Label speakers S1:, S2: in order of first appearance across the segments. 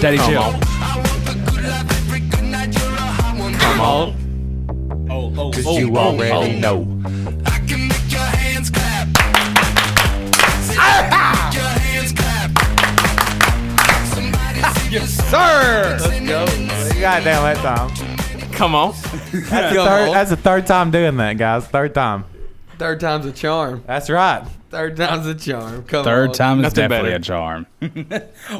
S1: Daddy
S2: Come
S1: chill.
S2: on.
S1: Come on. Oh,
S3: Cause you already know.
S4: I can make your hands clap. Your hands clap.
S1: Yes, sir.
S3: Let's go. You got it down that time.
S2: Come on.
S3: That's the third time doing that, guys. Third time.
S5: Third time's a charm.
S3: That's right.
S5: Third time's a charm. Come on.
S1: Third time is
S2: Nothing
S1: definitely
S2: better.
S1: a charm.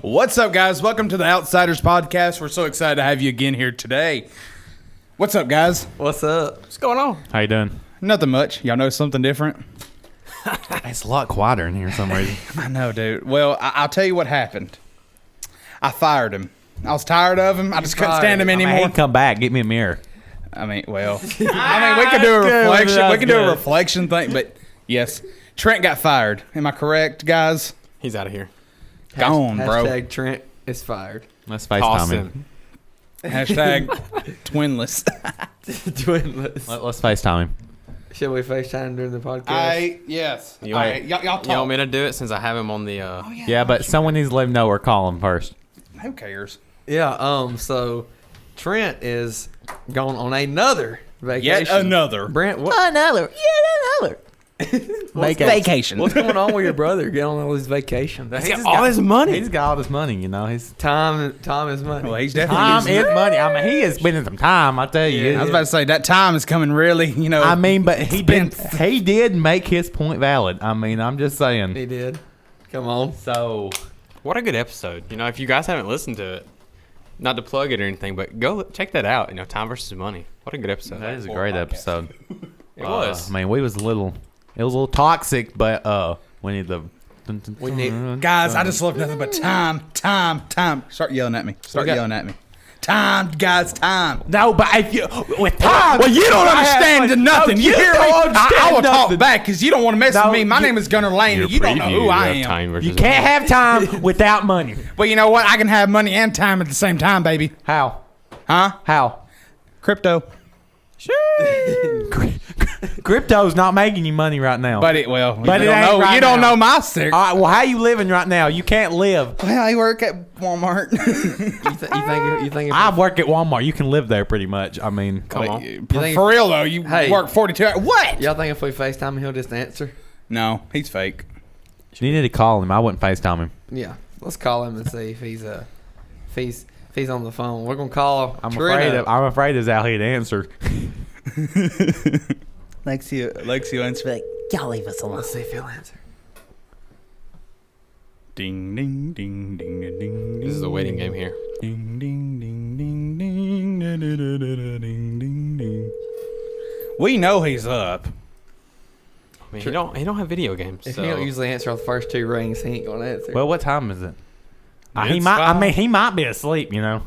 S1: What's up, guys? Welcome to the Outsiders Podcast. We're so excited to have you again here today. What's up, guys?
S5: What's up?
S2: What's going on?
S3: How you doing?
S1: Nothing much. Y'all know something different?
S3: It's a lot quieter in here for some reason.
S1: I know, dude. Well, I'll tell you what happened. I fired him. I was tired of him. I just couldn't stand him
S3: I mean,
S1: anymore.
S3: he'd come back. Get me a mirror.
S1: I mean, well, we could do a reflection. We could do a reflection thing, but yes, Trent got fired. Am I correct, guys?
S2: He's out of here.
S1: Gone, bro.
S5: Hashtag Trent is fired.
S3: Let's FaceTime
S2: Toss
S3: him.
S2: him.
S1: Hashtag twinless.
S5: Twinless.
S3: Let's FaceTime him.
S5: Should we FaceTime during the podcast?
S1: Yes.
S2: You
S1: All
S2: want-
S1: right, y'all
S2: You want
S1: talk.
S2: me to do it since I have him on the...
S3: Yeah, but someone needs to let him know or call him first.
S1: Who cares?
S5: Yeah. So Trent is going on another vacation.
S1: Yet another.
S5: Brent, what?
S3: Another.
S1: Vacation.
S5: What's going on with your brother? Getting on all these vacations.
S2: He's got all his money.
S3: He's got all this money, you know. He's
S5: Time is money.
S1: Well, he's definitely
S3: time
S1: using
S3: is
S1: it.
S3: money. I mean, he is spending some time. I tell you.
S1: I was about to say that time is coming really,
S3: I mean, but he
S1: expensive.
S3: did make his point valid. I mean, I'm just saying.
S5: He did. Come on.
S3: So
S2: What a good episode. You know, if you guys haven't listened to it, not to plug it or anything, but go check that out. You know, Time versus Money. What a good episode.
S3: that is a great episode.
S2: It was.
S3: I mean, it was a little toxic, but we need the.
S5: We need-
S1: Guys, I just love nothing but time. Start yelling at me. Time, guys, time.
S3: No, but if you with time,
S1: Well, you don't understand nothing. You hear me? I will talk
S3: nothing.
S1: back because you don't want to mess
S3: No,
S1: with me. My name is Gunnar Lane, and you don't know who I am.
S2: Time versus
S3: You can't have time without money.
S1: But you know what? I can have money and time at the same time, baby.
S3: How?
S1: Huh?
S3: How?
S1: Crypto.
S3: Crypto's not making you money right now.
S1: But it will.
S3: But
S1: you
S3: it
S1: don't
S3: ain't
S1: know.
S3: right
S1: You don't
S3: now.
S1: know my secret.
S3: all right, well, how you living right now? You can't live.
S1: Well, I work at Walmart.
S5: You think?
S3: I work at Walmart. You can live there pretty much. I mean,
S2: Come on.
S5: think-
S1: For real though, you
S5: Hey.
S1: work 42 hours. What?
S5: Y'all think if we FaceTime him, he'll just answer?
S1: No, he's fake.
S3: you need to call him. I wouldn't FaceTime him.
S5: Yeah. Let's call him and see if he's on the phone. We're gonna call.
S3: I'm
S5: Trent up.
S3: afraid he's out here to answer.
S1: Lexio answer.
S3: Y'all leave us alone.
S5: Let's see if he'll answer.
S1: Ding ding ding ding ding ding.
S2: This is a waiting game here.
S1: Ding ding ding ding ding da, da, da, da, da, ding ding ding. We know he's up.
S2: I mean, he don't have video games.
S5: If
S2: So.
S5: he don't usually answer on the first two rings, he ain't gonna answer.
S3: Well, what time is it? He
S1: It's
S3: might. I
S1: fine.
S3: mean, he might be asleep. You know,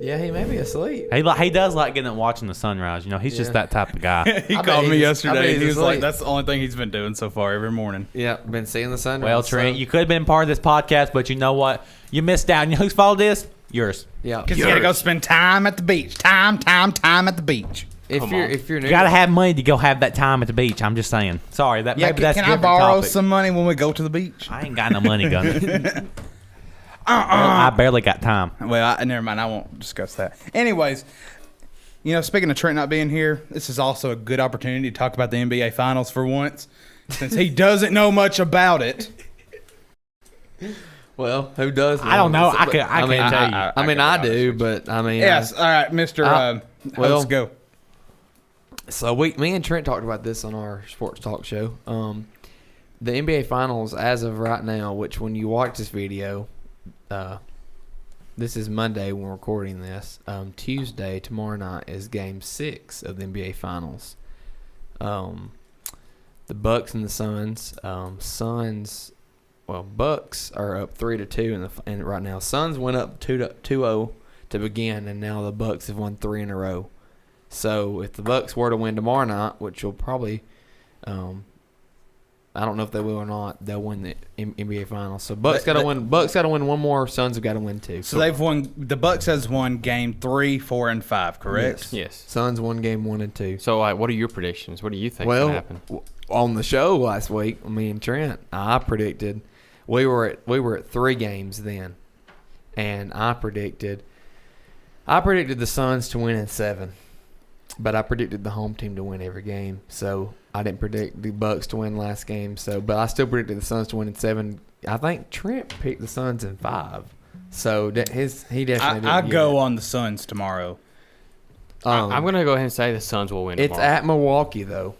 S5: yeah, he may be asleep.
S3: he does like getting up watching the sunrise. You know, he's just
S5: Yeah.
S3: that type of guy.
S1: He
S5: I bet
S1: called me
S5: he's- I bet
S1: yesterday.
S5: he's
S1: He was like,
S5: asleep.
S1: "That's the only thing he's been doing so far every morning."
S5: Yeah, been seeing the sun.
S3: Well, Trent, you could have been part of this podcast, but you know what? You missed out. And you know whose fault it is? Yours.
S5: Yeah.
S1: Because you gotta go spend time at the beach. Time at the beach.
S5: If
S2: Come
S5: you're
S2: on.
S5: if you're new,
S3: You gotta have money to go have that time at the beach. I'm just saying. Sorry, that
S1: Yeah,
S3: maybe that's
S1: can
S3: a
S1: I
S3: different
S1: borrow
S3: topic.
S1: some money when we go to the beach?
S3: I ain't got no money, Gunner. I barely got time.
S1: Well, never mind. I won't discuss that. Anyways, you know, speaking of Trent not being here, this is also a good opportunity to talk about the NBA Finals for once, since he doesn't know much about it.
S5: well, who does?
S3: I don't know. I
S5: But-
S3: can't tell you.
S5: I mean, I do, but I mean,
S1: Yes. All right, Mister.
S5: well-
S1: Let's go.
S5: So me and Trent talked about this on our sports talk show. The NBA Finals, as of right now, which when you watch this video, this is Monday when we're recording this. Tuesday, tomorrow night, is Game 6 of the NBA Finals. The Bucks and the Suns. Suns Bucks are up 3-2 and right now. Suns went up 2-0 to begin, and now the Bucks have won 3 in a row. So if the Bucks were to win tomorrow night, which will probably, I don't know if they will or not, they'll win the NBA Finals. So Bucks got to win. Bucks got to win one more. Suns have got to win 2.
S1: So they've won. The Bucks has won game 3, 4, and 5. Correct.
S2: Yes.
S5: Suns won game 1 and 2.
S2: So, like, what are your predictions? What do you think
S5: Well,
S2: will happen?
S5: on the show last week, me and Trent, I predicted we were at 3 games then, and I predicted the Suns to win in 7, but I predicted the home team to win every game. So I didn't predict the Bucks to win last game. But I still predicted the Suns to win in 7. I think Trent picked the Suns in 5. So he definitely.
S1: I go on the Suns tomorrow.
S2: I'm going to go ahead and say the Suns will win
S5: It's
S2: tomorrow.
S5: at Milwaukee though.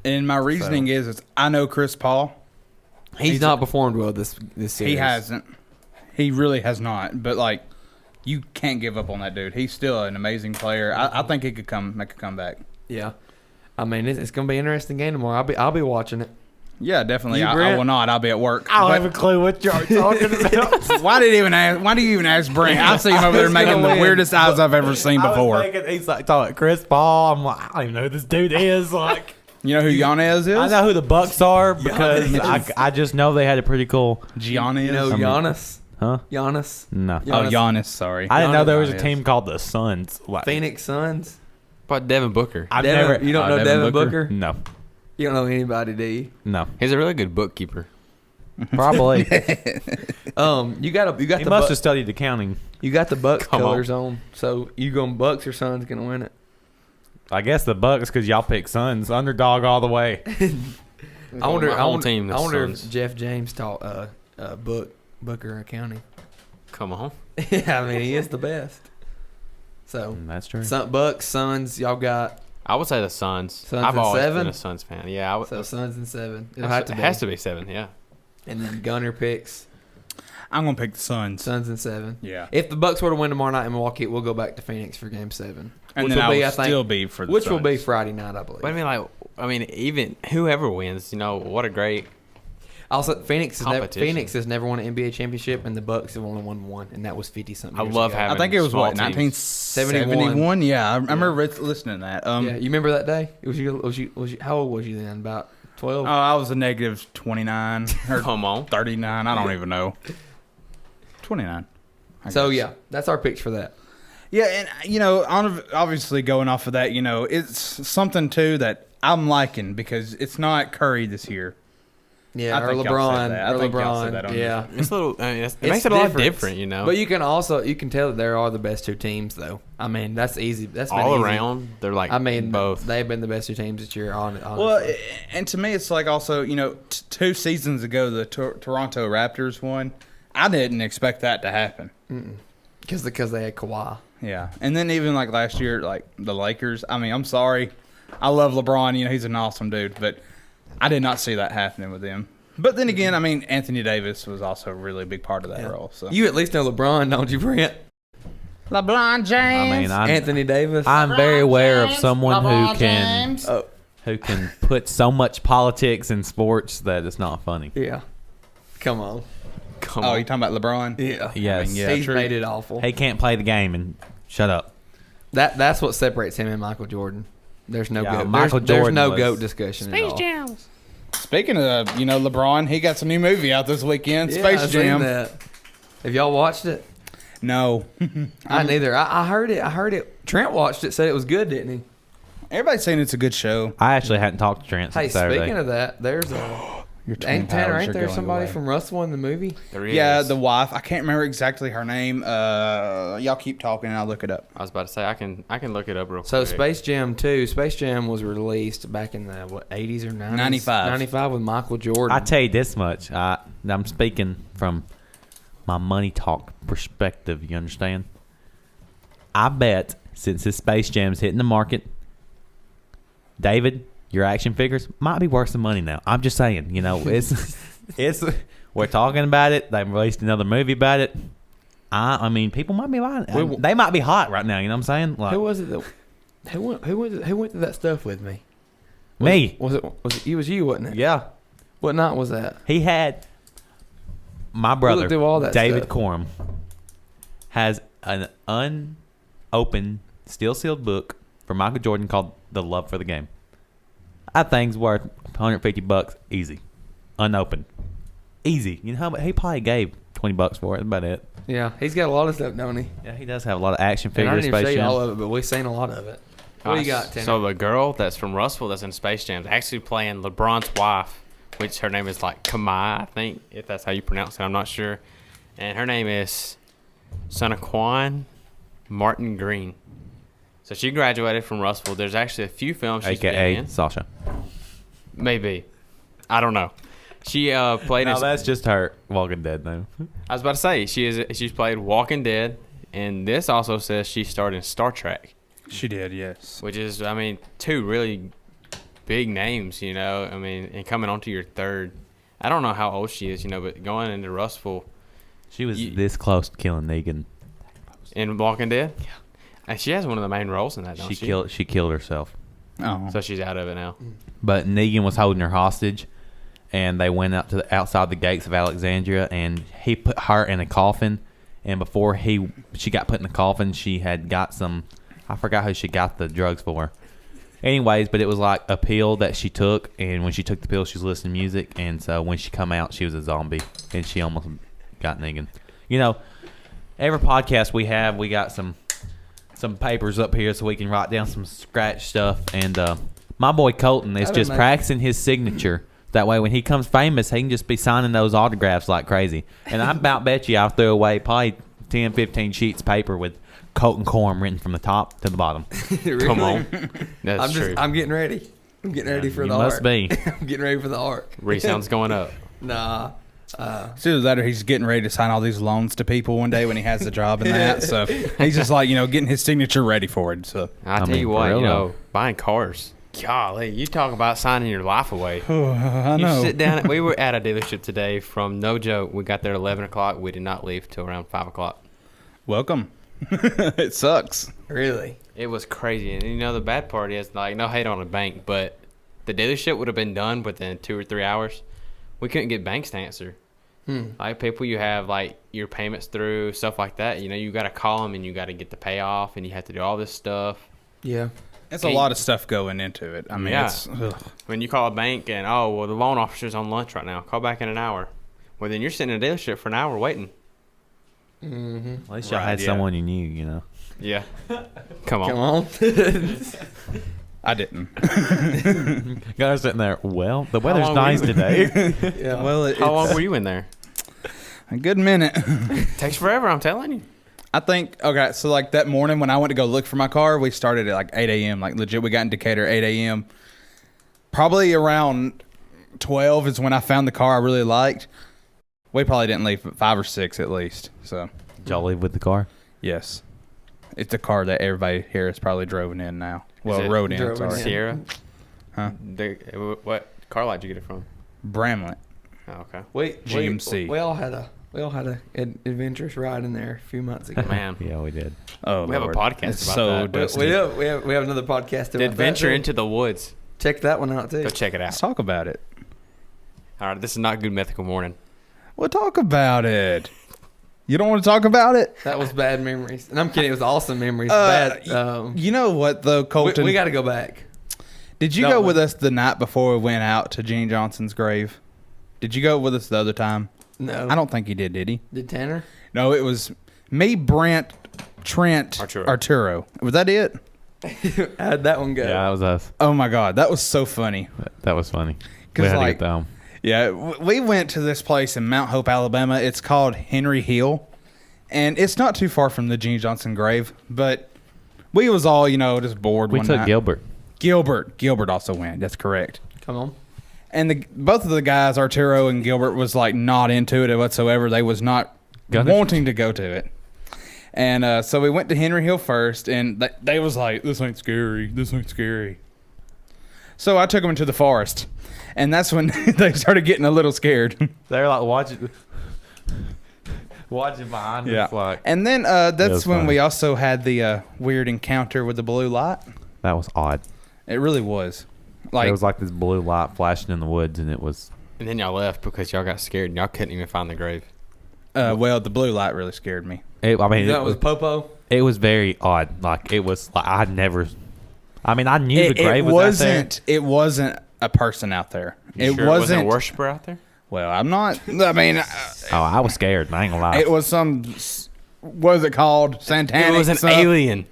S1: And my reasoning is I know Chris Paul.
S5: He's not performed well this series.
S1: He hasn't. He really has not. But like, you can't give up on that dude. He's still an amazing player. I think he could make a comeback.
S5: Yeah, I mean it's going to be an interesting game tomorrow. I'll be watching it.
S1: Yeah, definitely.
S5: You,
S1: I
S5: Brent?
S1: will not. I'll be at work.
S3: I don't
S1: But
S3: have a clue what you're talking about.
S1: why do you even ask Brent? I see him over there
S5: Who's
S1: making
S5: gonna
S1: the
S5: win?
S1: weirdest eyes I've ever seen
S3: I was
S1: before.
S3: thinking, he's like talking Chris Paul. I'm like, I don't even know who this dude is. Like,
S1: You know who Giannis is?
S3: I know who the Bucks are because I just know they had a pretty cool.
S1: Giannis.
S5: You know
S3: Giannis?
S5: Giannis?
S3: Huh?
S5: Giannis?
S3: No.
S1: Oh, Giannis. Sorry.
S3: I didn't know there was a
S1: Giannis.
S3: team called the Suns. Like,
S5: Phoenix Suns?
S2: But Devin Booker.
S3: I've
S5: Devin,
S3: never.
S5: you don't know
S1: Devin
S5: Devin
S1: Booker?
S5: Booker?
S3: No.
S5: You don't know anybody, do you?
S3: No.
S2: He's a really good bookkeeper.
S3: Probably.
S5: You got
S3: he
S5: the
S3: must have studied accounting.
S5: you got the Bucks
S2: Come on.
S5: colors on. So you going Bucks or Suns gonna win it?
S3: I guess the Bucks because y'all pick Suns underdog all the way.
S5: I wonder.
S2: My
S5: I
S2: whole
S5: wonder,
S2: team, the
S5: I wonder
S2: Suns.
S5: if Jeff James taught Booker accounting.
S2: Come on.
S5: Yeah, I mean he is the best. So
S3: That's true.
S5: Bucks, Suns, y'all got
S2: I would say the Suns.
S5: Suns
S2: I've
S5: in
S2: always
S5: 7?
S2: been a Suns fan. Yeah, I would.
S5: so Suns and 7. It'll
S2: it
S5: have to be.
S2: has to be 7. Yeah.
S5: And then Gunner picks
S1: I'm gonna pick the Suns.
S5: Suns and 7.
S1: Yeah.
S5: If the Bucks were to win tomorrow night in Milwaukee, we'll go back to Phoenix for Game 7,
S1: And
S5: which
S1: then
S5: will be,
S1: I
S5: I
S1: will
S5: think,
S1: still be for the
S5: which
S1: Suns.
S5: will be Friday night, I believe.
S2: But I mean, even whoever wins, what a great.
S5: Also, Phoenix
S2: Competition.
S5: has never won an NBA championship, and the Bucks have only won one, and that was 50-something.
S2: I
S5: years
S2: love
S5: ago.
S2: having.
S1: I think it was
S2: small
S1: what
S2: teams.
S1: 1971. Yeah, I remember listening to that.
S5: Yeah, you remember that day? Was you? How old was you then? About 12.
S1: Oh, I was a negative 29 or
S2: Come on.
S1: 39. I don't even know. 29. I
S5: So
S1: guess.
S5: yeah, that's our picks for that.
S1: Yeah, and obviously going off of that, it's something too that I'm liking because it's not Curry this year.
S5: Yeah,
S1: I
S5: or
S1: think y'all
S5: LeBron.
S1: said that. I
S5: Or
S1: think y'all said that
S5: LeBron.
S1: on
S5: Yeah.
S2: It's a little. I mean, it
S5: It's
S2: makes it a lot
S5: different.
S2: different,
S5: But you can tell that there are the best 2 teams, though. I mean, that's easy. That's been
S2: all
S5: easy.
S2: around, they're like.
S5: I mean,
S2: both.
S5: They've been the best 2 teams this year. Honestly.
S1: Well, and to me, it's like also, 2 seasons ago, the Toronto Raptors won. I didn't expect that to happen.
S5: because they had Kawhi.
S1: Yeah, and then even like last year, like the Lakers. I mean, I'm sorry, I love LeBron. He's an awesome dude, but I did not see that happening with them. But then again, I mean, Anthony Davis was also a really big part of that role. So
S5: You at least know LeBron, don't you, Brent?
S1: LeBron James.
S3: I mean,
S5: Anthony Davis.
S3: I'm very aware of someone who can
S5: Oh,
S3: put so much politics in sports that it's not funny.
S5: yeah. Come on.
S2: Come
S1: Oh,
S2: on.
S1: you talking about LeBron?
S5: Yeah.
S3: Yes.
S1: Yeah,
S5: He's
S1: true.
S5: made it awful.
S3: He can't play the game and shut up.
S5: That's what separates him and Michael Jordan. There's no
S3: Yeah,
S5: goat.
S3: Michael
S5: there's
S3: Jordan
S5: no
S3: was-
S5: goat discussion at all.
S1: Speaking of, LeBron, he got some new movie out this weekend,
S5: Yeah,
S1: Space
S5: I've seen
S1: Jam.
S5: that. Have y'all watched it?
S1: No,
S5: I neither. I heard it. Trent watched it. Said it was good, didn't he?
S1: everybody's saying it's a good show.
S3: I actually hadn't talked to Trent
S5: Hey,
S3: since Saturday.
S5: speaking of that, there's a
S1: Your twin
S5: ain't Tanner.
S1: powers
S5: Ain't
S1: are
S5: there
S1: going
S5: somebody
S1: away.
S5: from Russell in the movie?
S2: There
S1: Yeah,
S2: is.
S1: the wife. I can't remember exactly her name. Y'all keep talking, and I'll look it up.
S2: I was about to say I can look it up real
S5: So
S2: quick.
S5: Space Jam 2. Space Jam was released back in the 80s or 90s?
S1: 95.
S5: 95 with Michael Jordan.
S3: I tell you this much. I'm speaking from my money talk perspective. You understand? I bet since this Space Jam's hitting the market, David, your action figures might be worth some money now. I'm just saying. It's we're talking about it. They've released another movie about it. I mean, people might be buying it. They might be hot right now. You know what I'm saying? Like,
S5: who was it that who went to that stuff with me?
S3: me.
S5: Was it you, wasn't it?
S3: Yeah.
S5: What night was that?
S3: He had My brother,
S5: looked through all that
S3: David
S5: stuff.
S3: Corum, has an unopened, still sealed book for Michael Jordan called "The Love for the Game." That thing's worth $150 easy, unopened, easy. You know how much he probably gave $20 for it. That's about it.
S5: Yeah, he's got a lot of stuff, don't he?
S3: Yeah, he does have a lot of action
S5: And I
S3: figures.
S5: didn't even
S3: Space
S5: say
S3: Jam.
S5: all of it, but we've seen a lot of it. What do you got, Tanner?
S2: So the girl that's from Russell that's in Space Jam is actually playing LeBron's wife, which her name is like Kamai, I think, if that's how you pronounce it. I'm not sure. And her name is Sonaquan Martin Green. So she graduated from Russell. There's actually a few films she's been
S3: AKA
S2: in.
S3: Sasha.
S2: Maybe. I don't know. She played
S3: No,
S2: in...
S3: that's just her Walking Dead though.
S2: I was about to say, she's played Walking Dead, and this also says she starred in Star Trek,
S1: She did, yes.
S2: which is, I mean, two really big names, you know. I mean, and coming on to your third. I don't know how old she is, you know, but going into Russell
S3: She was
S2: You-
S3: this close to killing Negan.
S2: in Walking Dead. Yeah. And she has one of the main roles in that, don't she?
S3: She killed herself.
S1: Oh.
S2: So she's out of it now.
S3: But Negan was holding her hostage, and they went out to outside the gates of Alexandria, and he put her in a coffin. And before she got put in the coffin, she had got some. I forgot who she got the drugs for. Anyways, but it was like a pill that she took, and when she took the pill, she was listening to music, and so when she come out, she was a zombie, and she almost got Negan. You know, every podcast we have, we got some papers up here so we can write down some scratch stuff, and my boy Colton is
S5: That'd
S3: just
S5: make-
S3: practicing his signature. That way, when he comes famous, he can just be signing those autographs like crazy. And I about bet you I'll throw away probably 10, 15 sheets of paper with Colton Corum written from the top to the bottom.
S5: Really?
S2: Come on. That's
S5: I'm
S2: true.
S5: I'm getting ready. I'm getting ready for
S3: You
S5: the
S3: must
S5: arc.
S3: be.
S5: I'm getting ready for the arc.
S2: Resound's going up.
S5: Nah.
S1: Sooner or later, he's getting ready to sign all these loans to people one day when he has the job and that. So he's just like, getting his signature ready for it. So
S2: I tell
S3: mean,
S2: you
S3: for
S2: what,
S3: real,
S2: you
S3: though.
S2: know, buying cars. Golly, you talk about signing your life away.
S1: I
S2: You
S1: know.
S2: sit down. We were at a dealership today. From no joke, we got there at 11 o'clock. We did not leave till around 5 o'clock.
S1: Welcome. It sucks.
S5: Really?
S2: It was crazy. And you know, the bad part is, like, no hate on the bank, but the dealership would have been done within 2 or 3 hours. We couldn't get banks to answer. Like, people you have, like, your payments through, stuff like that, you got to call them and you got to get the payoff and you have to do all this stuff.
S5: Yeah.
S1: It's a lot of stuff going into it. I mean,
S2: Yeah.
S1: it's ugh.
S2: When you call a bank and, oh, well, the loan officer's on lunch right now. Call back in an hour. Well, then you're sitting in a dealership for an hour waiting.
S3: At least y'all
S1: Right,
S3: had
S1: yeah.
S3: someone you knew, you know.
S2: Yeah. Come on.
S5: Come on.
S1: I didn't.
S3: Guys sitting there, well, the weather's
S2: long were
S3: nice
S2: you-
S3: today.
S5: Yeah.
S1: Well,
S2: How long were you in there?
S1: a good minute.
S2: Takes forever, I'm telling you.
S1: I think, okay, so like that morning when I went to go look for my car, we started at like 8 a.m. Like legit, we got in Decatur at 8 a.m. Probably around 12 is when I found the car I really liked. We probably didn't leave at 5 or 6 at least. So,
S3: Did y'all leave with the car?
S1: yes. It's the car that everybody here has probably driven in now. Well,
S2: it
S1: rode in,
S5: drove
S1: sorry.
S5: in?
S2: Sierra?
S1: Huh?
S2: What car lot did you get it from?
S1: Bramlett.
S2: Oh, okay.
S1: GMC.
S5: We all had a adventurous ride in there a few months ago.
S2: Man.
S3: Yeah, we did.
S1: Oh,
S2: We have a
S1: Lord.
S2: podcast
S1: It's
S2: about
S1: so
S2: that.
S1: dusty.
S5: We do. We have another podcast about
S2: The Adventure
S5: that, too.
S2: into the Woods.
S5: Check that one out too.
S2: Go check it
S1: Let's
S2: out.
S1: talk about it.
S2: All right, this is not Good Mythical Morning.
S1: We'll talk about it. You don't want to talk about it?
S5: That was bad memories, and I'm kidding. It was awesome memories.
S1: Uh,
S5: bad.
S1: You know what, though, Colton?
S5: We got to go back.
S1: Did you
S5: No,
S1: go
S5: but-
S1: with us the night before we went out to Gene Johnson's grave? Did you go with us the other time?
S5: No,
S1: I don't think he did he?
S5: Did Tanner?
S1: No, it was me, Brent, Trent, Arturo. Was that it?
S5: How'd that one go?
S3: Yeah, that was us.
S1: Oh, my God. That was so funny.
S3: That was funny.
S1: 'Cause,
S3: We had
S1: like,
S3: to get home.
S1: Yeah, we went to this place in Mount Hope, Alabama. It's called Henry Hill, and it's not too far from the Gene Johnson grave. But we was all, just bored
S3: We
S1: one
S3: took
S1: night.
S3: Gilbert.
S1: Gilbert also went. That's correct.
S5: Come on.
S1: And both of the guys, Arturo and Gilbert, was like not into it whatsoever. They was not
S3: Gunner.
S1: wanting to go to it. And so we went to Henry Hill first, and they was like, "This ain't scary. This ain't scary." So I took them into the forest, and that's when they started getting a little scared.
S3: They're like watching behind us. Like,
S1: And then
S3: was
S1: that's when
S3: funny.
S1: we also had the weird encounter with the blue light.
S3: that was odd.
S1: It really was.
S3: There was like this blue light flashing in the woods, and it was.
S2: And then y'all left because y'all got scared and y'all couldn't even find the grave.
S1: Well, the blue light really scared me.
S3: I mean,
S5: That was Popo.
S3: it was very odd. Like it was like I never. I mean, I knew the
S1: It
S3: grave was out there.
S1: It wasn't a person out there.
S2: You
S1: It
S2: sure
S1: wasn't.
S2: a worshiper out there?
S1: Well, I'm not. I mean,
S3: Oh, I was scared. I ain't gonna lie.
S1: it was some. What is it called? Satanic.
S2: It was an
S1: stuff.
S2: alien.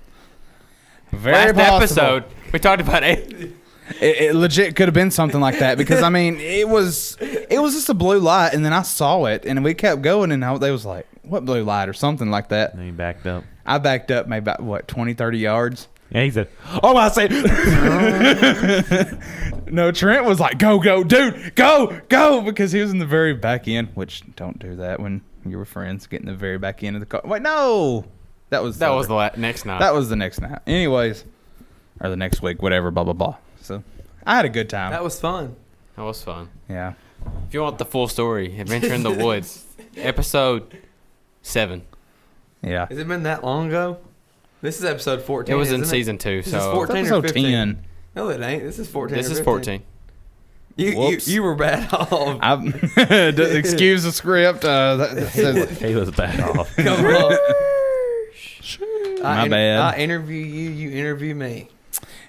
S1: Very
S2: Last
S1: possible.
S2: episode, we talked about aliens.
S1: It legit could have been something like that because I mean it was just a blue light and then I saw it and we kept going and they was like what blue light or something like that.
S3: And he backed up.
S1: I backed up maybe about what 20, 30 yards.
S3: Yeah, he said, "Oh, I said."
S1: No, Trent was like go dude go because he was in the very back end, which don't do that when you were friends. Get in the very back end of the car. Wait, no, that was
S2: The next night.
S1: that was the next night. Anyways, or the next week, whatever. Blah blah blah. So I had a good time.
S5: That was fun.
S2: That was fun.
S1: Yeah.
S2: If you want the full story, Adventure in the Woods, episode 7.
S1: Yeah.
S5: Has it been that long ago? This is episode 14.
S2: It was in
S5: isn't
S2: season 2,
S5: This is
S2: so
S5: 14 or
S1: Episode
S5: 15?
S1: 10.
S5: No, it ain't. This is 14.
S2: this
S5: or
S2: is
S5: 15.
S2: 14.
S1: Whoops.
S5: You were bad off.
S1: Excuse the script. That says-
S3: He was bad off.
S5: Come on.
S1: My bad.
S5: I interview you. You interview me.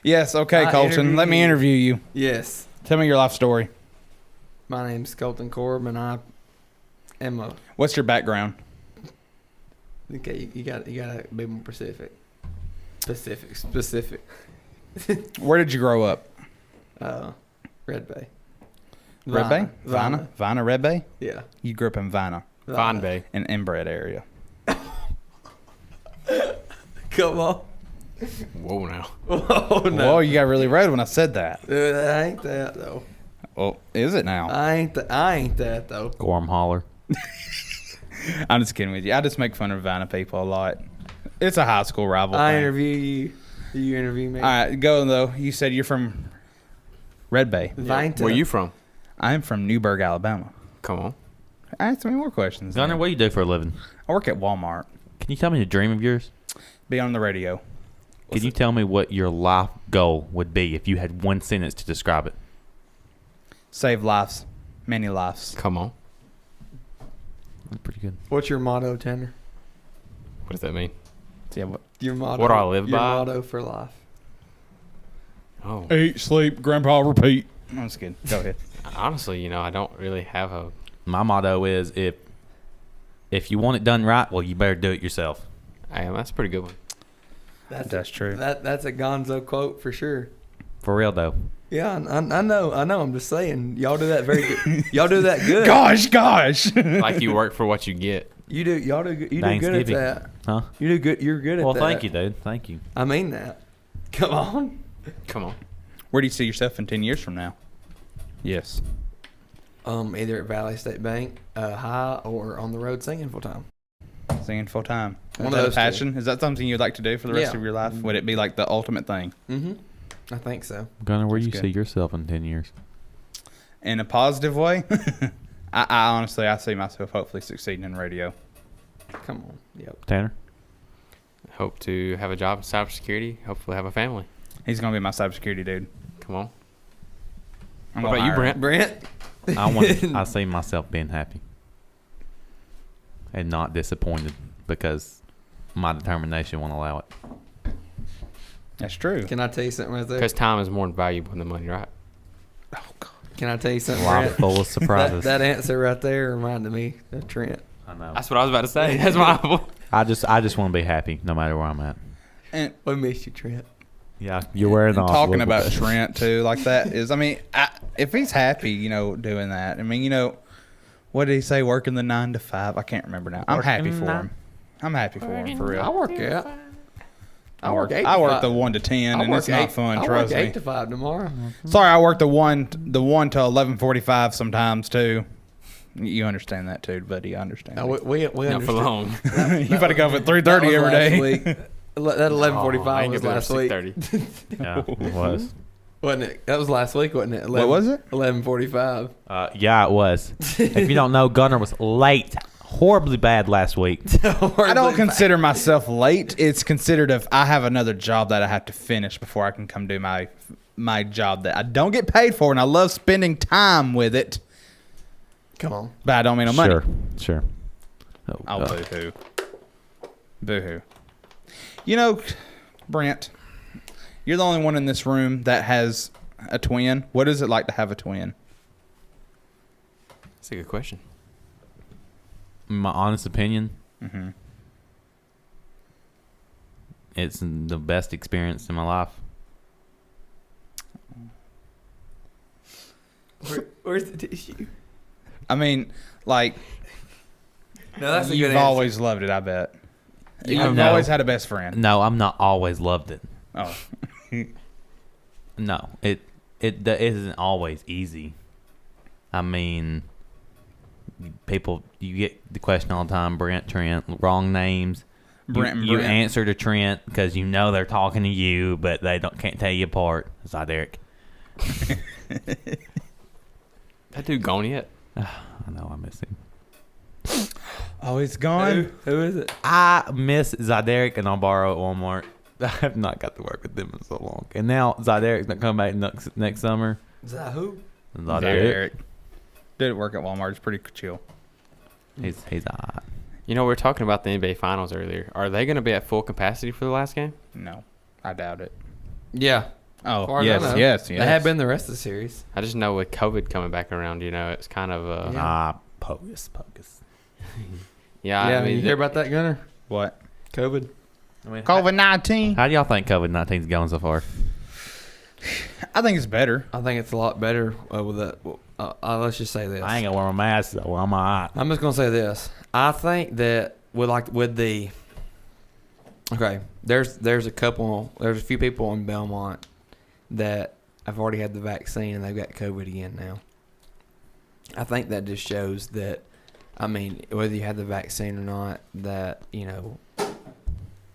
S1: yes, okay,
S5: I
S1: Colton. Let me
S5: interview
S1: interview you.
S5: Yes.
S1: Tell me your life story.
S5: My name's Colton Korb, and I am a.
S1: What's your background?
S5: Okay, you got to be more specific. Specific.
S1: Where did you grow up?
S5: Red Bay.
S1: Red Bay? Vina? Vina, Red Bay?
S5: Yeah.
S1: You grew up in Vina,
S2: Fine Bay.
S1: an inbred area.
S5: Come on.
S2: Whoa now.
S5: Oh no.
S1: Whoa, you got really red when I said that.
S5: I ain't that though.
S1: Well, is it now?
S5: I ain't that though.
S3: Gorm holler.
S1: I'm just kidding with you. I just make fun of Vina people a lot. It's a high school rival
S5: I
S1: thing.
S5: interview you. You interview me.
S1: All right, go though. You said you're from Red Bay.
S5: Vinta.
S2: Where you from?
S1: I'm from Newburgh, Alabama.
S2: Come on.
S1: Ask me more questions.
S3: Gunner, what do you do for a living?
S1: I work at Walmart.
S3: Can you tell me a dream of yours?
S1: Be on the radio.
S3: Can you tell me what your life goal would be if you had one sentence to describe it?
S1: Save lives. Many lives.
S2: Come on.
S3: That's pretty good.
S5: What's your motto, Tanner?
S2: What does that mean?
S1: Yeah, what?
S5: Your motto.
S2: What do I live
S5: your
S2: by?
S5: motto for life.
S2: Oh.
S1: Eat, sleep, grandpa, repeat. I'm just kidding. Go ahead.
S2: Honestly, I don't really have a.
S3: My motto is if you want it done right, well, you better do it yourself.
S2: That's a pretty good one.
S1: That's true.
S5: That's a Gonzo quote for sure.
S3: For real though.
S5: Yeah, I know. I'm just saying, y'all do that very good. Y'all do that good.
S1: Gosh.
S2: Like you work for what you get.
S5: You do. Y'all do. You do good at
S3: Thanksgiving.
S5: that.
S3: Huh?
S5: You do good. You're good at
S3: Well,
S5: that.
S3: thank you, dude. Thank you.
S5: I mean that. Come on.
S2: Come on.
S1: Where do you see yourself in 10 years from now? Yes.
S5: Either at Valley State Bank, high, or on the road singing full time.
S1: Singing full time.
S5: One
S1: Is
S5: of
S1: that a
S5: those two.
S1: passion? Is that something you'd like to do for the rest
S5: Yeah.
S1: of your life? Would it be like the ultimate thing?
S5: Mm-hmm. I think so.
S3: Gunner, where do you
S1: That's
S3: see
S1: good.
S3: yourself in 10 years?
S1: In a positive way? I honestly, I see myself hopefully succeeding in radio.
S5: Come on. Yep.
S3: Tanner?
S2: Hope to have a job in cybersecurity. Hopefully have a family.
S1: He's going to be my cybersecurity dude.
S2: Come on.
S1: I'm
S2: What
S1: gonna
S2: about you,
S1: hire him.
S2: Brent?
S5: Brent.
S3: I see myself being happy and not disappointed because my determination won't allow it.
S1: That's true.
S5: Can I tell you something right there?
S2: Because time is more valuable than money, right?
S1: Oh, God.
S5: Can I tell you something?
S3: Life
S5: Brent?
S3: full of surprises.
S5: That answer right there reminded me of Trent.
S3: I know.
S2: That's what I was about to say. That's my.
S3: I just want to be happy no matter where I'm at.
S1: And
S5: We miss you, Trent.
S3: Yeah, you're wearing off.
S1: talking
S3: Look
S1: about
S3: what-
S1: Trent too, like that is, I mean, if he's happy, doing that. I mean, what did he say? Working the 9 to 5. I can't remember now. I'm happy for him. I'm happy for him for
S5: I
S1: real.
S5: work out.
S1: I work.
S5: 8 to
S1: I work
S5: 5.
S1: the 1 to 10, and it's not fun.
S5: I
S1: Trust
S5: work
S1: me.
S5: 8 to 5 tomorrow.
S1: Sorry, I work the 1 to 11:45 sometimes too. You understand that too, buddy. I understand.
S5: No, we
S2: Not for
S5: understand.
S2: long.
S1: You better go for
S5: That
S1: 3:30
S5: was
S1: every
S5: last
S1: day.
S5: week. That 11:45 was last week,
S2: 6:30.
S3: Yeah, it was.
S5: wasn't it? That was last week, wasn't it?
S1: What was it?
S5: 11:45.
S3: Yeah, it was. If you don't know, Gunner was late, horribly bad last week.
S1: I don't consider myself late. It's considered if I have another job that I have to finish before I can come do my job that I don't get paid for, and I love spending time with it.
S5: Come on.
S1: But I don't mean no money.
S3: Sure.
S1: Oh, boo-hoo. Boo-hoo. You know, Brent, you're the only one in this room that has a twin. What is it like to have a twin?
S2: That's a good question.
S3: My honest opinion,
S1: Mm-hmm.
S3: it's the best experience in my life.
S5: Where's the tissue?
S1: I mean, like,
S5: No, that's a good
S1: you've
S5: answer.
S1: always loved it, I bet. You've
S3: No.
S1: always had a best friend.
S3: No, I'm not always loved it.
S1: Oh.
S3: No, it isn't always easy. I mean, people, you get the question all the time, Brent, Trent, wrong names.
S1: Brent and
S3: You
S1: Brent.
S3: answer to Trent because you know they're talking to you, but they can't tell you apart. It's like Derek.
S2: That dude gone yet?
S3: I know I miss him.
S1: Oh, he's gone?
S5: Who is it?
S3: I miss Zyderek and I'll borrow at Walmart. I have not got to work with them in so long. And now Zyderek's not coming back next summer.
S5: Is that who?
S3: Zyderek.
S1: Derek. Did it work at Walmart. It's pretty chill.
S3: He's alright.
S2: You know, we were talking about the NBA Finals earlier. Are they going to be at full capacity for the last game?
S1: No, I doubt it.
S5: Yeah.
S1: Oh,
S5: Far as I
S1: yes,
S5: know.
S1: yes,
S5: They
S1: yes.
S5: have been the rest of the series.
S2: I just know with COVID coming back around, you know, it's kind of
S5: Yeah.
S3: Pogus.
S2: yeah.
S5: I
S2: I mean,
S5: you hear about that, Gunner?
S1: What?
S5: COVID.
S3: I mean,
S1: COVID-19.
S3: how do y'all think COVID-19's going so far?
S1: I think it's better.
S5: I think it's a lot better with that. Let's just say this.
S3: I ain't gonna wear my mask though. I'm alright.
S5: I'm just gonna say this. I think that with the there's a few people in Belmont that have already had the vaccine and they've got COVID again now. I think that just shows that, I mean, whether you had the vaccine or not, that, you know,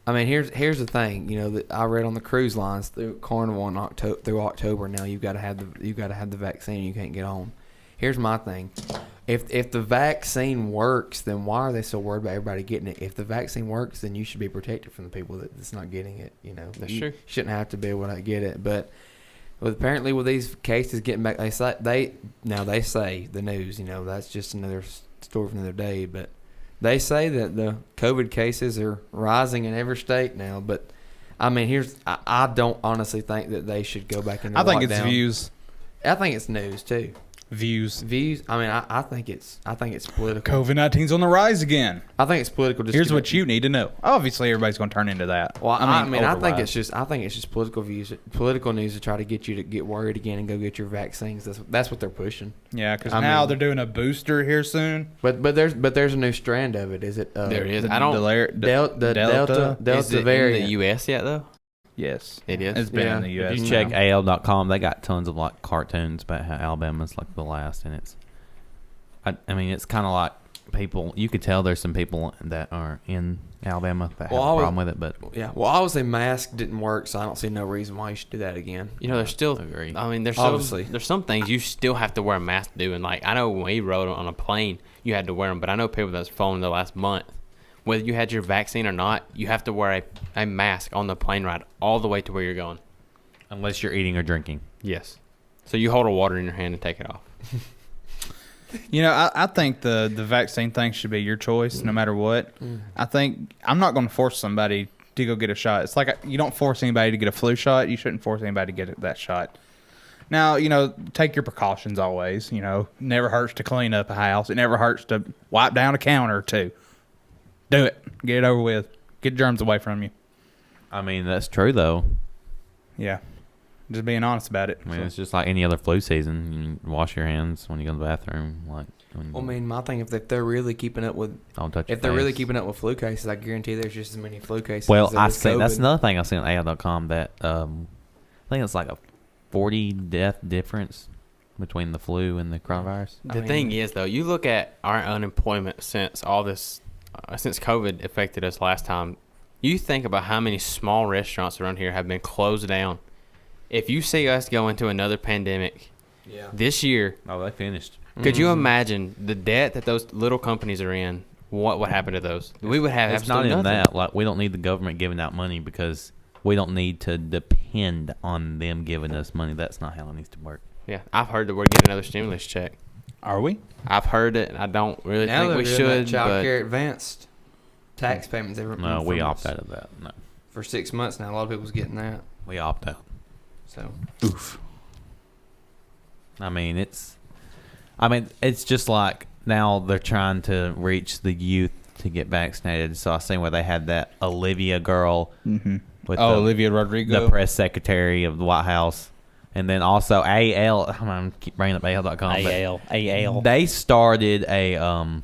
S5: I mean, here's the thing, you know, that I read on the cruise lines through Carnival in through October now, you've got to have the vaccine. You can't get on. Here's my thing. If the vaccine works, then why are they so worried about everybody getting it? If the vaccine works, then you should be protected from the people that's not getting it. You know,
S2: That's
S5: you
S2: true.
S5: shouldn't have to be able to get it. But apparently, with these cases getting back, they say the news. You know, that's just another story from another day. But they say that the COVID cases are rising in every state now. But I mean, I don't honestly think that they should go back into
S1: I think it's
S5: lockdown.
S1: views.
S5: I think it's news too.
S1: Views.
S5: I mean, I think it's political.
S1: COVID-19's on the rise again.
S5: I think it's political. Just
S1: Here's
S5: to-
S1: what you need to know. Obviously, everybody's going to turn into that.
S5: Well, I think
S1: overlap.
S5: it's just political news to try to get you to get worried again and go get your vaccines. That's what they're pushing.
S1: Yeah, because
S5: I
S1: now
S5: mean-
S1: they're doing a booster here soon.
S5: But there's a new strand of it. Is it?
S2: There is.
S1: The
S2: I don't.
S5: Delta
S2: Is it
S5: variant.
S2: in the U.S. yet though?
S1: Yes,
S2: It is.
S1: it's been
S5: Yeah.
S1: in the U.S.
S3: If you
S1: now.
S3: check AL.com, they got tons of like cartoons about how Alabama's like the last, and it's. I mean, it's kind of like people. You could tell there's some people that are in Alabama that have
S5: Well,
S3: a
S5: I would-
S3: problem with it, but
S5: Yeah. Well, I would say mask didn't work, so I don't see no reason why you should do that again.
S2: You know, there's still.
S3: Agree.
S2: I mean,
S5: Obviously.
S2: there's some things you still have to wear a mask to do, and like I know when we rode on a plane, you had to wear them, but I know people that's flown the last month. Whether you had your vaccine or not, you have to wear a mask on the plane ride all the way to where you're going.
S3: unless you're eating or drinking.
S2: Yes. So you hold a water in your hand and take it off.
S1: You know, I think the vaccine thing should be your choice no matter what. I think I'm not going to force somebody to go get a shot. It's like you don't force anybody to get a flu shot. You shouldn't force anybody to get that shot. Now, you know, take your precautions always. You know, never hurts to clean up a house. It never hurts to wipe down a counter or two. Do it. Get it over with. Get germs away from you.
S3: I mean, that's true though.
S1: Yeah. Just being honest about it.
S3: I mean, it's just like any other flu season. You wash your hands when you go to the bathroom. Like, when
S5: Well, I mean, my thing, if they're really keeping up with
S3: don't touch your
S5: if they're really
S3: face.
S5: keeping up with flu cases, I guarantee there's just as many flu cases.
S3: Well,
S5: as there
S3: I
S5: is
S3: see. That's
S5: COVID.
S3: another thing I seen on AL.com that I think it's like a 40 death difference between the flu and the coronavirus.
S2: The thing is, though, you look at our unemployment since all this, since COVID affected us last time. You think about how many small restaurants around here have been closed down. If you see us go into another pandemic
S5: Yeah.
S2: this year,
S3: Oh, they finished.
S2: could you imagine the debt that those little companies are in? What would happen to those? We would have
S3: It's not
S2: absolutely
S3: even
S2: nothing.
S3: that. Like, we don't need the government giving out money because we don't need to depend on them giving us money. That's not how it needs to work.
S2: Yeah, I've heard that we're getting another stimulus check.
S1: Are we?
S2: I've heard it. I don't really
S5: Now
S2: think
S5: they're
S2: we
S5: doing
S2: should.
S5: that child
S2: But
S5: care advanced tax payments every
S3: No, we opt out of that. No,
S5: for 6 months now. A lot of people's getting that.
S3: we opt out.
S5: So
S1: Oof.
S3: I mean, it's just like now they're trying to reach the youth to get vaccinated. So I seen where they had that Olivia girl with
S1: Olivia Rodrigo.
S3: the press secretary of the White House, and then also AL. I'm keep bringing up AL.com. but
S6: AL.
S3: They started a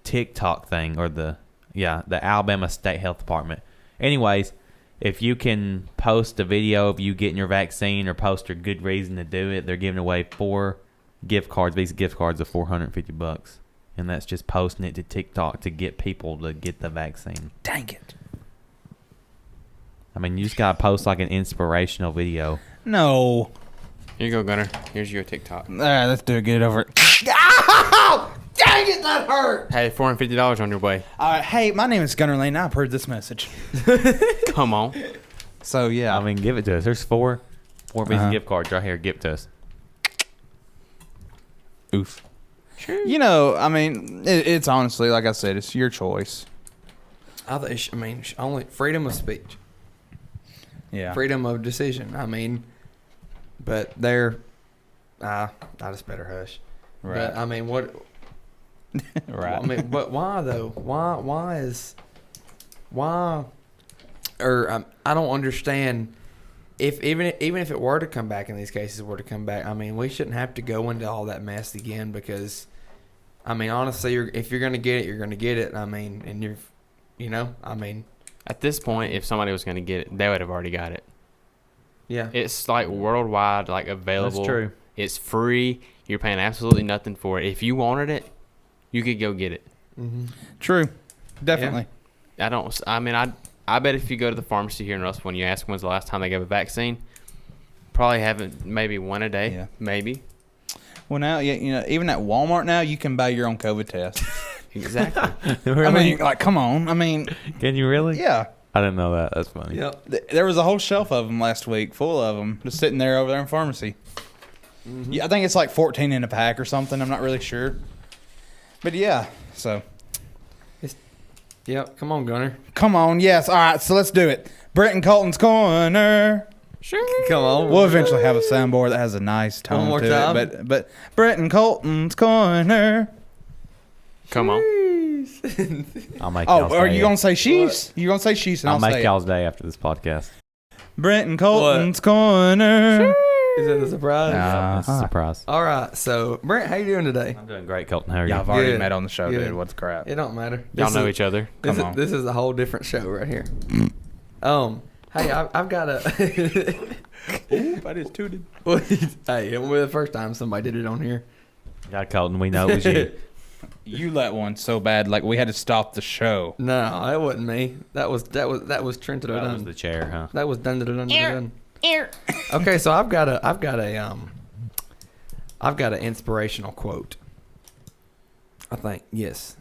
S3: TikTok thing, or the Alabama State Health Department. Anyways, if you can post a video of you getting your vaccine or post a good reason to do it, they're giving away 4 gift cards. These gift cards are $450, and that's just posting it to TikTok to get people to get the vaccine.
S1: Dang it.
S3: I mean, you just gotta post like an inspirational video.
S1: No.
S2: here you go, Gunner. Here's your TikTok.
S1: All right, let's do it. Get it over it.
S5: dang it, that hurt.
S2: Hey, $450 on your way.
S1: All right. Hey, my name is Gunner Lane. I've heard this message.
S2: Come on.
S1: So, yeah.
S3: I mean, give it to us. There's 4 Visa gift cards right here. Give it to us.
S1: Oof. You know, I mean, it's honestly, like I said, it's your choice.
S5: Only freedom of speech,
S1: Yeah.
S5: freedom of decision. I mean, but they're, I just better hush.
S1: Right.
S5: But I mean, what?
S1: Right.
S5: I mean, but why though? Why? Or I don't understand. If even if it were to come back, in these cases were to come back, I mean, we shouldn't have to go into all that mess again because, I mean, honestly, if you're gonna get it, you're gonna get it. I mean, and I mean,
S2: At this point, if somebody was going to get it, they would have already got it.
S5: yeah,
S2: It's like worldwide, like available.
S3: That's true.
S2: It's free. You're paying absolutely nothing for it. If you wanted it, you could go get it.
S1: True. Definitely.
S2: I bet if you go to the pharmacy here in Russell and you ask when's the last time they gave a vaccine, probably haven't, maybe one a day.
S1: Yeah.
S2: Maybe.
S1: Well, now, even at Walmart now, you can buy your own COVID test.
S2: Exactly.
S3: Really?
S1: I mean, like, come on. I mean,
S3: Can you really?
S1: yeah.
S3: I didn't know that. That's funny.
S5: yep.
S1: There was a whole shelf of them last week, full of them, just sitting there over there in pharmacy. Yeah, I think it's like 14 in a pack or something. I'm not really sure. But yeah, so.
S5: Yep. Come on, Gunner.
S1: Come on, yes. All right, so let's do it. Brett and Colton's Corner.
S5: Come on.
S1: We'll eventually have a soundboard that has a nice tone
S5: One more
S1: to
S5: time.
S1: it. But Brett and Colton's Corner.
S2: Come on.
S3: I'll make.
S1: Oh,
S3: y'all's
S1: are
S3: day.
S1: you gonna say sheesh? You're gonna say sheesh, and
S3: I'll
S1: I'll
S3: make
S1: say
S3: y'all's day after this podcast.
S1: Brett and Colton's Corner.
S5: Is that a surprise?
S1: Nah.
S3: It's a surprise.
S5: All right. So, Brent, how you doing today?
S3: I'm doing great, Colton. How are you?
S1: Y'all have already
S5: Good.
S1: met on the show,
S5: Good.
S1: dude. What's crap?
S5: It don't matter.
S2: Y'all know each other.
S1: Come on.
S5: This is a whole different show right here. Hey, I've got a.
S1: I just tooted.
S5: Hey, it won't be the first time somebody did it on here.
S3: Got Colton. We know it was you.
S1: You let one so bad, like we had to stop the show.
S5: No, that wasn't me. That was Trent.
S3: That was the chair, huh?
S5: That was done. Okay, so I've got an inspirational quote. I think, yes.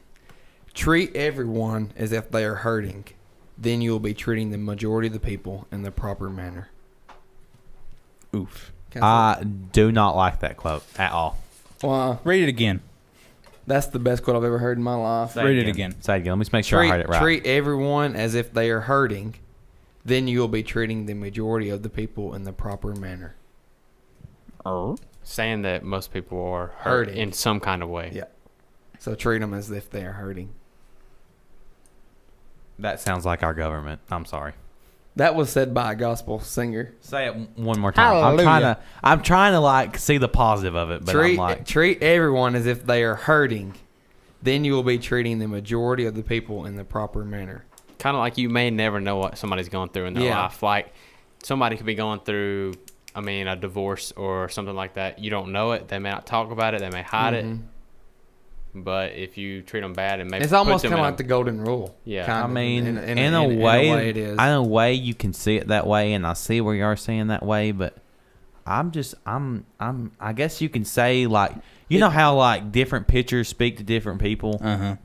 S5: Treat everyone as if they are hurting, then you will be treating the majority of the people in the proper manner.
S1: Oof.
S3: I do not like that quote at all.
S5: Well,
S1: Read it again.
S5: that's the best quote I've ever heard in my life.
S1: Read it again.
S3: Say it again. Let me just make sure I heard it right.
S5: Treat everyone as if they are hurting, then you will be treating the majority of the people in the proper manner.
S2: Saying that most people are
S5: Hurting.
S2: hurt in some kind of way.
S5: Yeah. So treat them as if they are hurting.
S3: That sounds like our government. I'm sorry.
S5: That was said by a gospel singer.
S3: Say it one more time.
S1: Hallelujah.
S3: I'm trying to like see the positive of it, but I'm like,
S5: Treat everyone as if they are hurting, then you will be treating the majority of the people in the proper manner.
S2: Kind of like you may never know what somebody's going through in their
S5: Yeah.
S2: life. Like somebody could be going through, a divorce or something like that. You don't know it. They may not talk about it. They may hide it. But if you treat them bad, and maybe
S5: It's almost
S2: puts them
S5: kind of
S2: in
S5: like the golden rule.
S2: Yeah.
S5: kind
S3: I
S5: of.
S3: mean,
S5: in a way it is.
S3: In a way, you can see it that way, and I see where you are saying that way, but I guess you can say, like, you know how, like, different pictures speak to different people?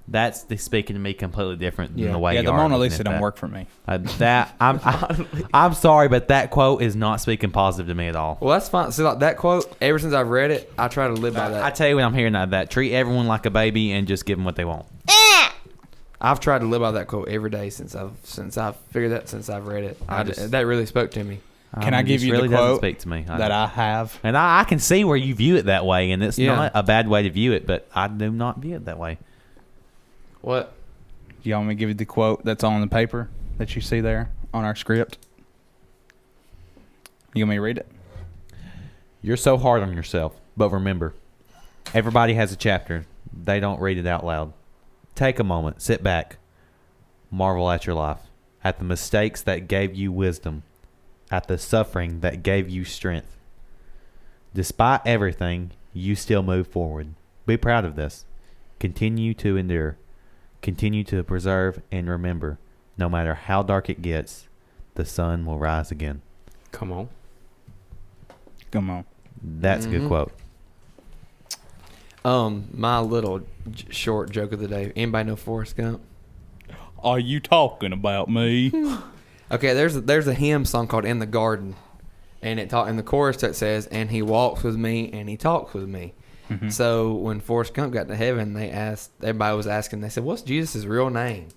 S3: That's speaking to me completely different than the way you
S1: the
S3: are
S1: Mona
S3: looking
S1: Lisa
S3: at
S1: don't
S3: that.
S1: work for me.
S3: I'm sorry, but that quote is not speaking positive to me at all.
S5: Well, that's fine. See, like that quote, ever since I've read it, I try to live by that.
S3: I tell you when I'm hearing that, treat everyone like a baby and just give them what they want.
S5: I've tried to live by that quote every day since I've figured that since I've read it. That really spoke to me.
S1: Can I give
S3: This
S1: you
S3: really
S1: the
S3: doesn't
S1: quote
S3: speak to me.
S1: that I have?
S3: And I can see where you view it that way, and it's
S5: Yeah.
S3: not a bad way to view it, but I do not view it that way.
S5: What?
S1: You want me to give you the quote that's on the paper that you see there on our script? You want me to read it?
S3: You're so hard on yourself, but remember, everybody has a chapter. They don't read it out loud. Take a moment, sit back, marvel at your life, at the mistakes that gave you wisdom, at the suffering that gave you strength. Despite everything, you still move forward. Be proud of this. Continue to endure. Continue to preserve and remember, no matter how dark it gets, the sun will rise again.
S2: Come on.
S1: Come on.
S3: That's a good quote.
S5: My little short joke of the day. Anybody know Forrest Gump?
S1: Are you talking about me?
S5: Okay, there's a hymn song called "In the Garden," and in the chorus that says, "And he walks with me, and he talks with me." So when Forrest Gump got to heaven, everybody was asking. They said, "What's Jesus' real name?"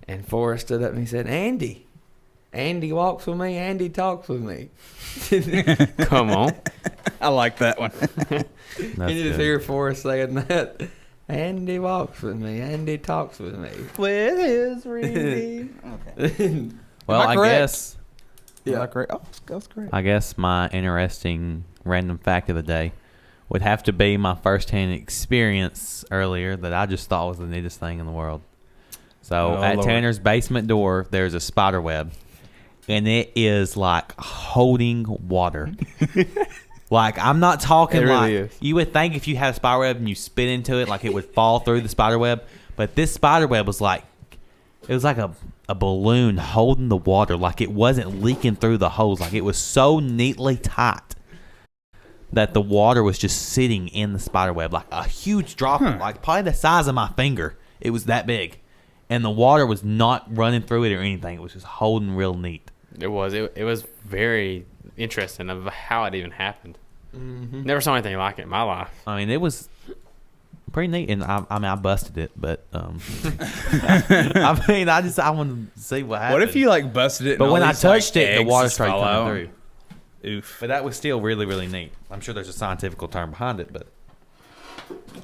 S5: And Forrest stood up and he said, "Andy. Andy walks with me. Andy talks with me."
S2: Come on.
S1: I like that one.
S5: Can you just hear Forrest saying that? Andy walks with me. Andy talks with me.
S1: With his reading. Okay.
S3: Well,
S1: Am I
S3: I
S1: correct?
S3: guess.
S1: Yeah. Correct. Oh, that's great.
S3: I guess my interesting random fact of the day would have to be my first-hand experience earlier that I just thought was the neatest thing in the world. So
S1: Oh,
S3: at
S1: Lord.
S3: Tanner's basement door, there's a spider web, and it is like holding water. Like, I'm not talking
S5: It really
S3: like
S5: is.
S3: you would think if you had a spider web and you spit into it, like it would fall through the spider web. But this spider web was like, it was like a balloon holding the water, like it wasn't leaking through the holes. Like it was so neatly tight that the water was just sitting in the spider web, like a huge droplet, like probably the size of my finger. It was that big. And the water was not running through it or anything. It was just holding real neat.
S2: It was very interesting of how it even happened. Never saw anything like it in my life.
S3: I mean, it was pretty neat, and I busted it, but I wanted to see what happened.
S1: What if you like busted it?
S3: But
S1: and
S3: when
S1: all
S3: I
S1: these, like,
S3: touched it, the
S1: eggs
S3: water
S1: just
S3: started
S1: fell
S3: coming
S1: out?
S3: through.
S1: Oof.
S3: But that was still really, really neat. I'm sure there's a scientific term behind it, but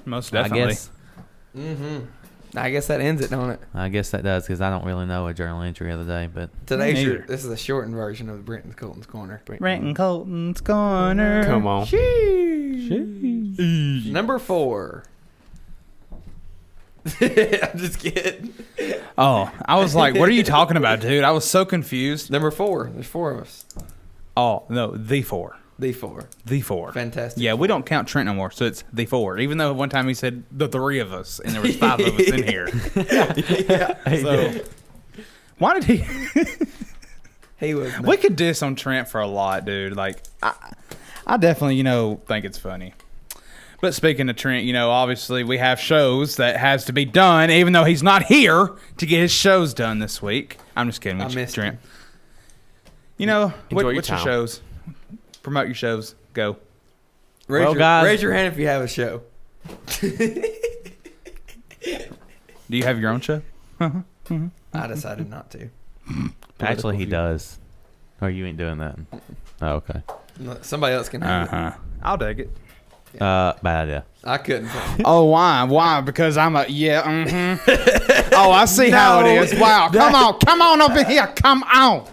S1: Most definitely.
S5: I guess that ends it, don't it?
S3: I guess that does, because I don't really know a journal entry of the day. But
S1: neither.
S5: This is a shortened version of Brenton Colton's Corner.
S1: Renton Colton's Corner.
S2: Come on.
S5: Number 4. I'm just kidding.
S1: Oh, I was like, what are you talking about, dude? I was so confused.
S5: Number 4. There's 4 of us.
S1: Oh, no, the 4.
S5: The 4.
S1: The 4.
S5: Fantastic.
S1: Yeah, we don't count Trent no more, so it's the 4. Even though one time he said the 3 of us, and there was 5 of us in here. So, why did he...
S5: He was.
S1: We could diss on Trent for a lot, dude. Like, I definitely, think it's funny. But speaking of Trent, obviously we have shows that has to be done, even though he's not here to get his shows done this week. I'm just kidding.
S5: I missed
S1: Trent.
S2: Enjoy your
S1: What's your
S2: time.
S1: shows? Promote your shows. Go.
S3: guys.
S5: Raise your hand if you have a show.
S1: Do you have your own show?
S5: I decided not to.
S3: actually, he does. Or you ain't doing that. Oh, okay.
S5: Somebody else can have it.
S1: I'll take it.
S3: Bad idea.
S5: I couldn't.
S1: Oh, why? Why? Because I'm Oh, I see how it is. Wow. Come on up in here. Come on.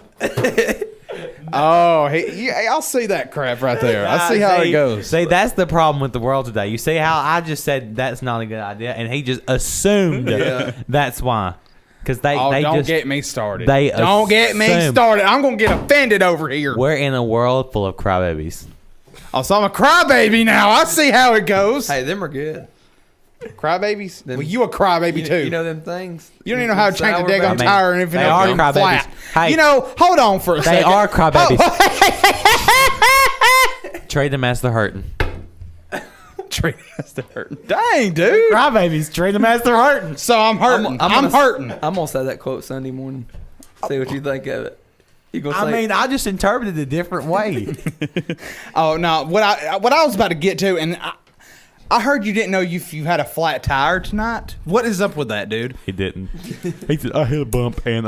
S1: Oh, I'll see that crap right there. I see how it goes.
S3: See, that's the problem with the world today. You see how I just said that's not a good idea, and he just assumed that's why. Because
S1: don't get me started.
S3: they
S1: Don't get me
S3: assume-
S1: started. I'm going to get offended over here.
S3: We're in a world full of crybabies.
S1: Oh, so I'm a crybaby now. I see how it goes.
S5: Hey, them are good.
S1: Crybabies? Well, you a crybaby too.
S5: You know them things?
S1: You don't even know how to change a
S5: Sour
S1: daggone
S5: baby?
S1: tire and if
S3: they are
S1: it's
S3: crybabies.
S1: flat.
S3: Hey.
S1: Hold on for a
S3: They
S1: second.
S3: are crybabies. Trade them as they're hurting.
S1: Trade us to hurt. Dang, dude.
S3: Crybabies, trade them as they're hurting.
S1: So I'm hurting. I'm hurting.
S5: I'm gonna say that quote Sunday morning. See what you think of it. You gonna say?
S3: I mean, I just interpreted it a different way.
S1: Oh no! What I was about to get to, and I heard you didn't know if you had a flat tire tonight. What is up with that, dude?
S3: He didn't. He said, I hit a bump and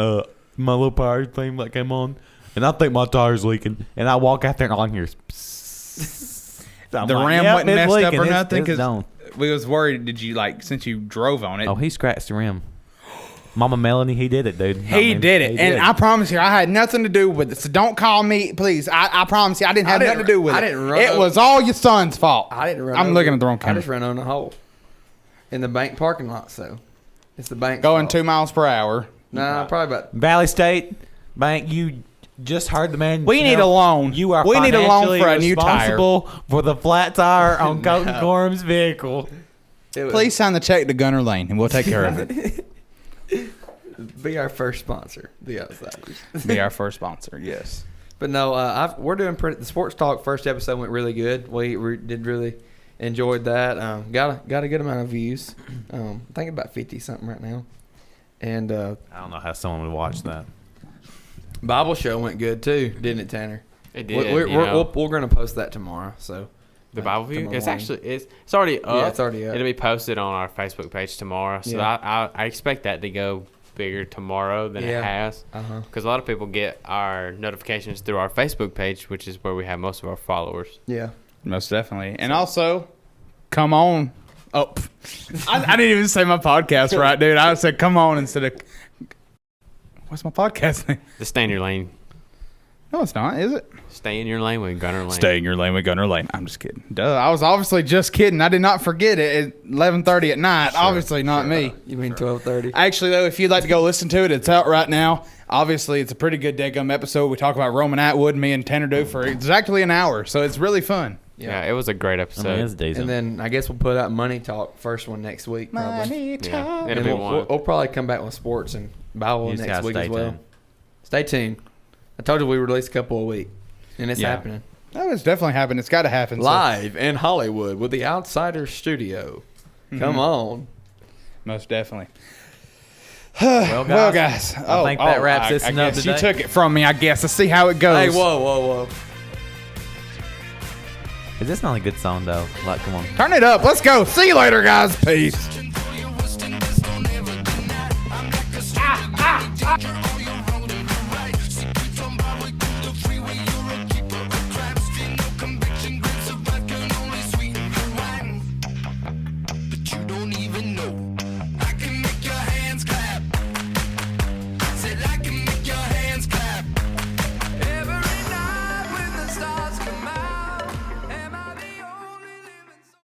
S3: my little power thing that came on, and I think my tire's leaking. And I walk out there and all I hear is
S1: The ram wasn't messed up or nothing?
S3: Because
S1: Because we was worried. Did you, like, since you drove on it?
S3: oh, he scratched the rim. Mama Melanie, he did it, dude.
S1: He did it. And I promise you, I had nothing to do with it. So don't call me, please. I promise you, I didn't have nothing to do with it.
S5: I didn't run
S1: It
S5: over-
S1: was all your son's fault.
S5: I didn't run.
S1: I'm
S5: over
S1: looking
S5: it.
S1: at the wrong
S5: I
S1: camera.
S5: just ran on a hole in the bank parking lot. So it's the bank
S1: Going 2 miles per hour.
S5: Nah, probably about.
S3: Valley State Bank, you just heard the man.
S1: We need a loan.
S3: You are
S1: We need a loan
S3: financially
S1: for a new tire.
S3: responsible for the flat tire on Colton Gorham's vehicle.
S5: It was-
S1: Please sign the check to Gunner Lane, and we'll take care of it.
S5: be our first sponsor, the Outsiders.
S1: Be our first sponsor, yes.
S5: But no, we're doing pretty. The Sports Talk first episode went really good. We did really enjoyed that. Got a good amount of views. I think about 50 something right now. And
S3: I don't know how someone would watch that.
S5: Bible show went good too, didn't it, Tanner?
S2: It did.
S5: We're gonna post that tomorrow. So
S2: the Bible view.
S5: tomorrow
S2: It's
S5: morning.
S2: actually it's already up.
S5: Yeah, it's already up.
S2: It'll be posted on our Facebook page tomorrow. So
S5: Yeah.
S2: I expect that to go bigger tomorrow than
S5: Yeah.
S2: it has.
S5: Uh-huh.
S2: Because a lot of people get our notifications through our Facebook page, which is where we have most of our followers.
S5: Yeah.
S1: Most definitely. And also, come on. Oh, I didn't even say my podcast right, dude. I said come on instead of. What's my podcast name?
S2: The Stay in Your Lane.
S1: No, it's not, is it?
S2: Stay in Your Lane with Gunner Lane.
S1: Stay in your lane with Gunner Lane. I'm just kidding. Duh. I was obviously just kidding. I did not forget it at 11:30 at night. Obviously not me.
S5: You mean 12:30?
S1: Actually, though, if you'd like to go listen to it, it's out right now. Obviously, it's a pretty good deadgum episode. We talk about Roman Atwood, me and Tanner do for exactly an hour, so it's really fun.
S2: Yeah, it was a great
S3: I
S2: episode.
S3: mean, it's decent.
S5: And then I guess we'll put out Money Talk first one next week. Probably.
S2: Yeah, it'll
S5: And
S2: be
S5: we'll,
S2: one.
S5: we'll probably come back with sports and Bible
S3: You just
S5: next
S3: gotta
S5: week
S3: stay
S5: as well.
S3: tuned.
S5: Stay tuned. I told you we release a couple a week, and it's
S1: Yeah.
S5: happening
S1: That was definitely happening. It's got to happen. so-
S5: live in Hollywood with the Outsiders Studio. Come on.
S1: Most definitely.
S3: Well,
S1: Well, guys.
S3: I think that wraps this
S1: I
S3: up
S1: guess you
S3: today.
S1: took it from me, I guess. Let's see how it goes.
S5: Hey, whoa.
S3: Is this not a good song, though? Like, come on.
S1: Turn it up. Let's go. See you later, guys. Peace.